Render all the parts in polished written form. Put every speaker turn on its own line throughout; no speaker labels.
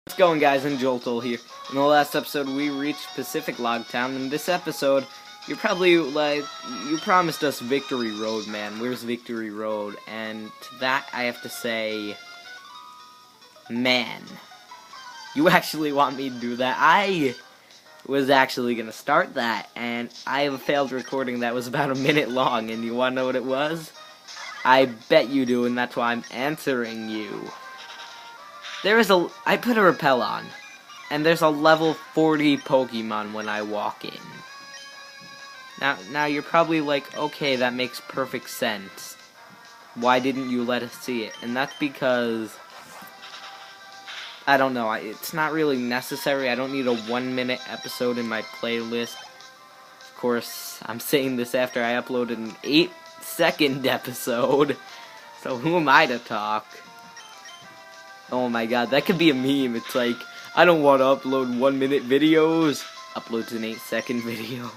What's going, guys? Injoltl here. In the last episode, we reached Pacific Log Town. In this episode, you're probably like, you promised us Victory Road, man. Where's Victory Road? And to that, I have to say, man, you actually want me to do that? I was actually going to start that, and I have a failed recording that was about a minute long, and you want to know what it was? I bet you do, and that's why I'm answering you. I put a repel on, and there's a level 40 Pokemon when I walk in. Now you're probably like, okay, that makes perfect sense. Why didn't you let us see it? And that's because, I don't know, it's not really necessary. I don't need a 1-minute episode in my playlist. Of course, I'm saying this after I uploaded an 8-second episode, so who am I to talk? Oh my god, that could be a meme. It's like, I don't want to upload 1-minute videos. Uploads an 8-second video.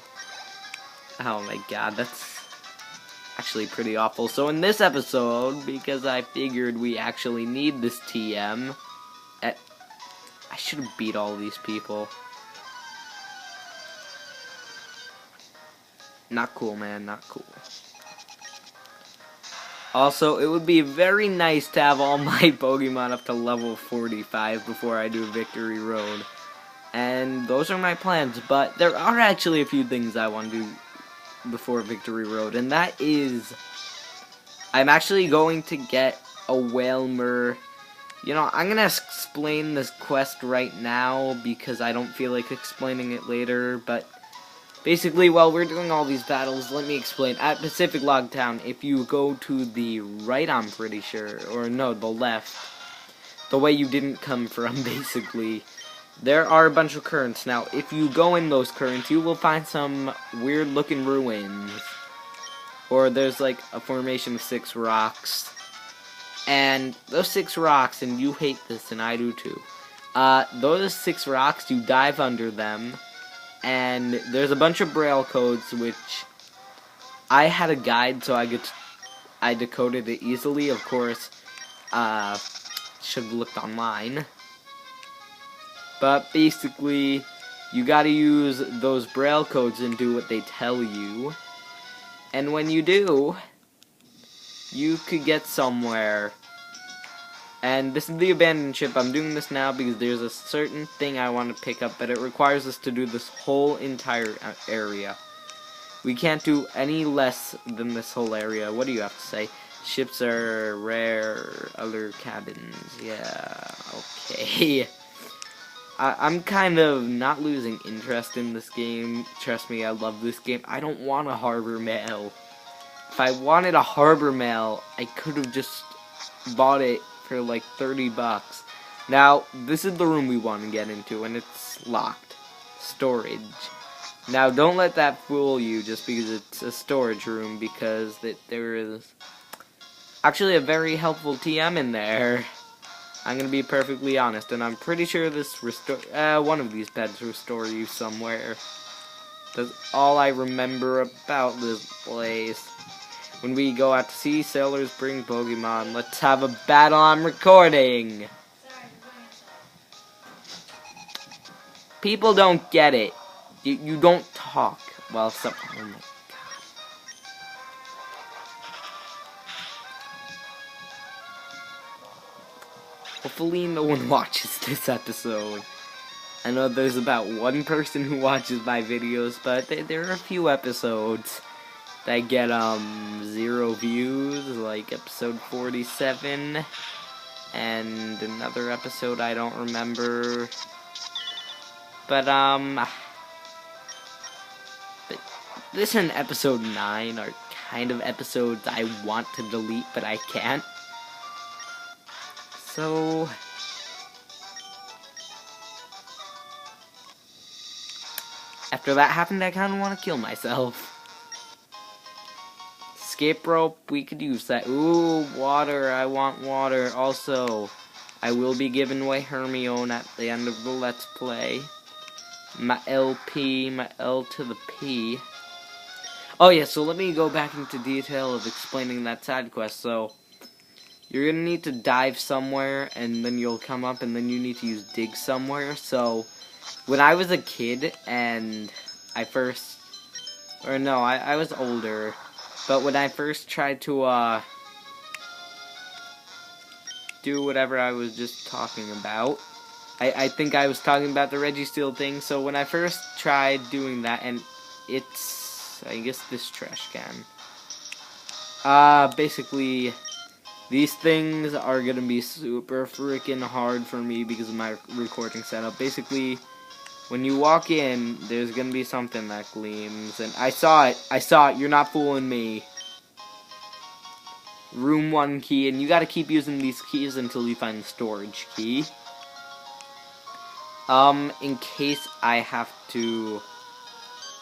Oh my god, that's actually pretty awful. So in this episode, because I figured we actually need this TM, I should have beat all these people. Not cool, man, not cool. Also, it would be very nice to have all my Pokemon up to level 45 before I do Victory Road. And those are my plans, but there are actually a few things I want to do before Victory Road, and that is, I'm actually going to get a Whalmer. You know, I'm going to explain this quest right now because I don't feel like explaining it later, but basically, while we're doing all these battles, let me explain. At Pacific Log Town, if you go to the right, I'm pretty sure, or no, the left, the way you didn't come from, basically, there are a bunch of currents. Now, if you go in those currents, you will find some weird-looking ruins. Or there's, like, a formation of 6 rocks. And those 6 rocks, and you hate this, and I do too, those 6 rocks, you dive under them, and there's a bunch of braille codes, which I had a guide, so I decoded it easily. Of course, should have looked online. But basically, you gotta use those braille codes and do what they tell you. And when you do, you could get somewhere. And this is the abandoned ship. I'm doing this now because there's a certain thing I want to pick up, but it requires us to do this whole entire area. We can't do any less than this whole area. What do you have to say? Ships are rare, other cabins. Yeah, okay. I'm kind of not losing interest in this game. Trust me, I love this game. I don't want a harbor mail. If I wanted a harbor mail, I could have just bought it for like 30 bucks. Now, this is the room we want to get into, and it's locked. Storage. Now, don't let that fool you just because it's a storage room, because there is actually a very helpful TM in there. I'm gonna be perfectly honest, and I'm pretty sure this one of these beds restore you somewhere. That's all I remember about this place. When we go out to sea, sailors bring Pokemon. Let's have a battle. I'm recording. People don't get it. You don't talk while some. Oh my god. Hopefully no one watches this episode. I know there's about 1 person who watches my videos, but there are a few episodes that get 0 views, like episode 47, and another episode I don't remember. But this and episode 9 are kind of episodes I want to delete, but I can't. So after that happened, I kind of want to kill myself. Escape rope, we could use that. Ooh, water, I want water. Also, I will be giving away Hermione at the end of the Let's Play. My LP, my L to the P. Oh yeah, so let me go back into detail of explaining that side quest. So, you're gonna need to dive somewhere, and then you'll come up, and then you need to use dig somewhere. So, when I was a kid, and I first, or no, I was older, but when I first tried to, do whatever I was just talking about, I think I was talking about the Registeel thing, so when I first tried doing that, and it's, I guess, this trash can. Basically, these things are gonna be super freaking hard for me because of my recording setup. Basically, when you walk in, there's gonna be something that gleams, and I saw it, you're not fooling me. Room 1 key, and you gotta keep using these keys until you find the storage key. In case I have to,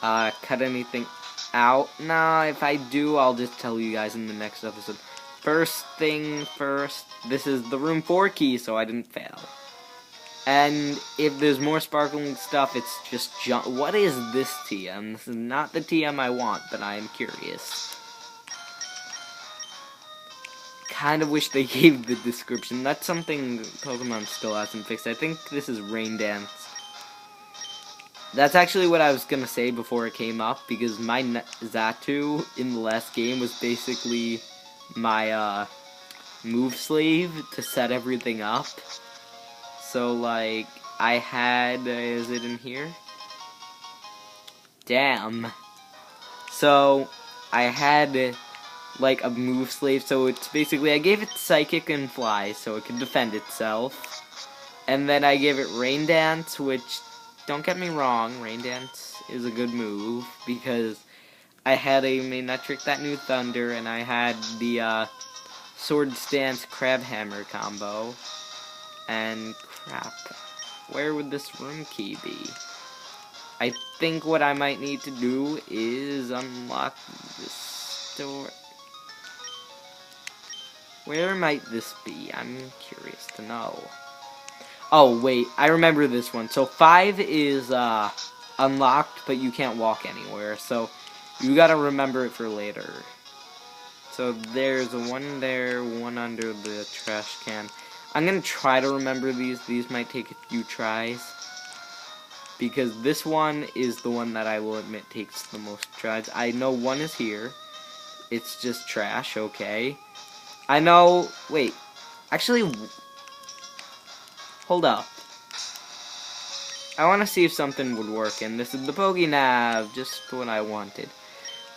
cut anything out. Nah, if I do, I'll just tell you guys in the next episode. First thing first, this is the room 4 key, so I didn't fail. And if there's more sparkling stuff, it's just junk. What is this TM? This is not the TM I want, but I am curious. Kind of wish they gave the description. That's something Pokemon still hasn't fixed. I think this is Rain Dance. That's actually what I was gonna say before it came up, because my Xatu in the last game was basically my move sleeve to set everything up. So like I had, is it in here? Damn. So I had like a move slave, so it's basically, I gave it Psychic and Fly so it could defend itself, and then I gave it Rain Dance, which, don't get me wrong, Rain Dance is a good move, because I had a Manectric that knew Thunder, and I had the Sword Stance Crab Hammer combo, and crap, where would this room key be? I think what I might need to do is unlock this door. Where might this be? I'm curious to know. Oh, wait, I remember this one. So 5 is unlocked, but you can't walk anywhere. So you gotta remember it for later. So there's one there, one under the trash can. I'm gonna try to remember these. These might take a few tries, because this one is the one that I will admit takes the most tries. I know one is here. It's just trash, okay. I know, wait, actually, hold up. I want to see if something would work, and this is the Pokénav, just what I wanted.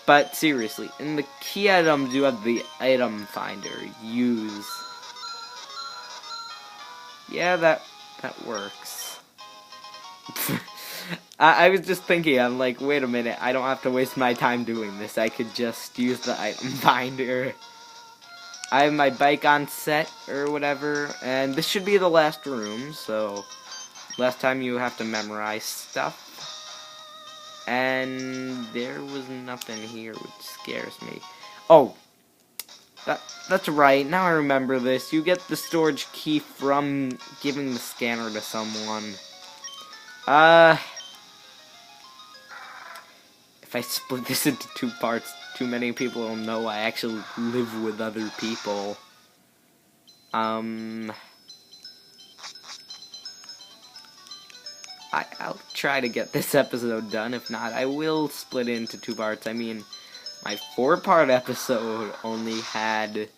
But seriously, in the key items, you have the item finder. Use. Yeah, that works. I was just thinking, I'm like, wait a minute, I don't have to waste my time doing this. I could just use the item finder. I have my bike on set, or whatever, and this should be the last room, so last time you have to memorize stuff. And there was nothing here, which scares me. Oh, that's right, now I remember this. You get the storage key from giving the scanner to someone. If I split this into 2 parts, too many people will know I actually live with other people. I'll try to get this episode done. If not, I will split it into 2 parts. I mean, my 4-part episode only had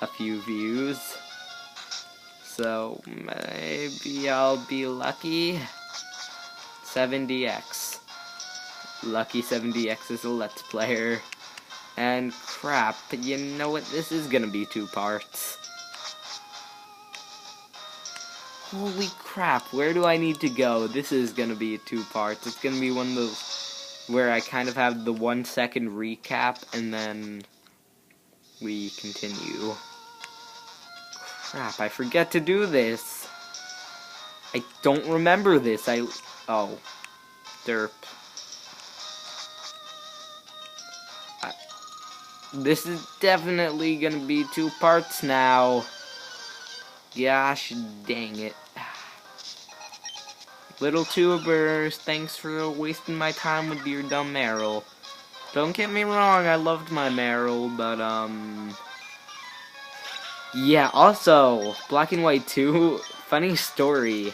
a few views, so maybe I'll be lucky. 70x. Lucky 70x is a Let's Player. And crap, you know what? This is gonna be 2 parts. Holy crap, where do I need to go? This is gonna be 2 parts. It's gonna be one of those where I kind of have the 1-second recap and then we continue. Crap, I forget to do this. I don't remember this. Oh. Derp. This is definitely gonna be 2 parts now. Gosh dang it. Little tubers, thanks for wasting my time with your dumb Meryl. Don't get me wrong, I loved my Meryl, but Yeah, also, Black and White 2, funny story.